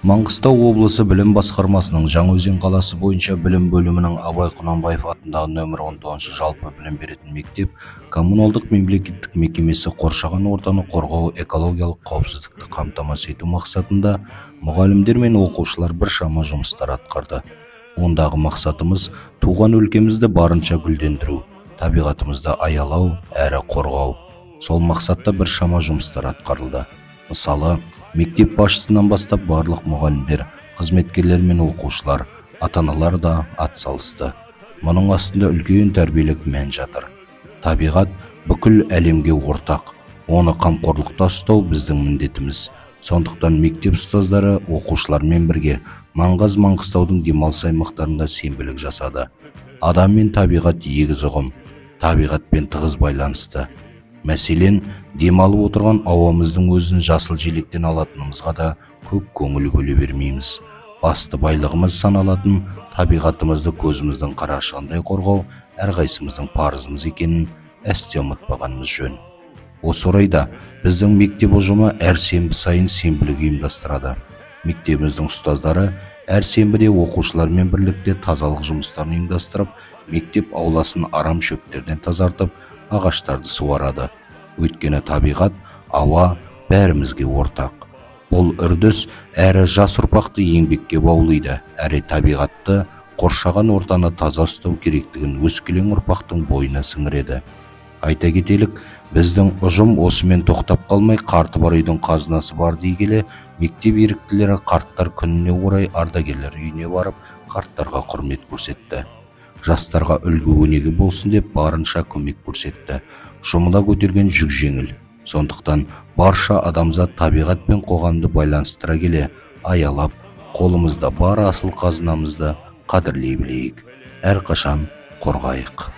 Маңғыстау облысы білім басқармасының Жаңаөзен қаласы бойынша білім бөлімінің Абай Құнанбаев атындағы нөмір 19 жалпы білім беретін мектеп коммуналдық мемлекеттік мекемесі қоршаған ортаны қорғау, экологиялық қауіпсіздікті қамтамасыз ету мақсатында мұғалімдер мен оқушылар біршама жұмыстар атқарды. Ондағы мақсатымыз туған өлкемізді барынша гүлдендіру, табиғатымызды аялау әрі қорғау. Сол мақсатта біршама жұмыстар атқарылды. Мысалы, мектеп басшысынан бастап барлық мұғалімдер, қызметкерлер мен оқушылар, ата-аналар да атсалысты. Мұның астында үлкен тәрбиелік мән жатыр. Табиғат бүкіл әлемге ортақ. Оны қамқорлықта ұстау біздің міндетіміз. Сондықтан мектеп ұстаздары оқушылармен бірге Маңғыстаудың демалыс аймақтарында сенбілік жасады. Адам мен табиғат егіз ұғым, табиғатпен тығыз байланысты. Мәселен, демалып отырған ауамыздың өзін жасыл желектен алатынымызға да көп көңіл бөле бермейміз. Басты байлығымыз саналатын табиғатымызды көзіміздің қарашығындай қорғау әрқайсымыздың парызымыз екенін әсте ұмытпағанымыз жөн. Осы орайда біздің мектеп ұжымы әр сенбі сайын сенбілік ұйымдастырады. Мектебіміздің ұстаздары әр сенбіде оқушылармен бірлікте тазалық жұмыстарын ұйымдастырып, мектеп ауласын арам шөптерден тазартып, ағаштарды суарады. Өйткені табиғат, ауа бәрімізге ортақ. Бұл үрдіс әрі жас ұрпақты еңбекке баулиды, әрі табиғатты, қоршаған ортаны таза ұстау керектігін өскелең ұрпақтың бойына сіңіреді. Айта кетелік, біздің ұжым осымен тоқтап қалмай, қарты бар үйдің қазынасы бар дей келе, мектеп еріктілері қарттар күніне орай ардагерлер үйіне барып, қарттарға құрмет көрсетті. Жастарға үлгі өнеге болсын деп барынша көмек көрсетті. Жұмыла көтерген жүк жеңіл. Сондықтан барша адамзат табиғат пен қоғамды байланыстыра келе, аялап, қолымызда бар асыл қазынамызды қадірлей білейік. Әрқашан қорғайық.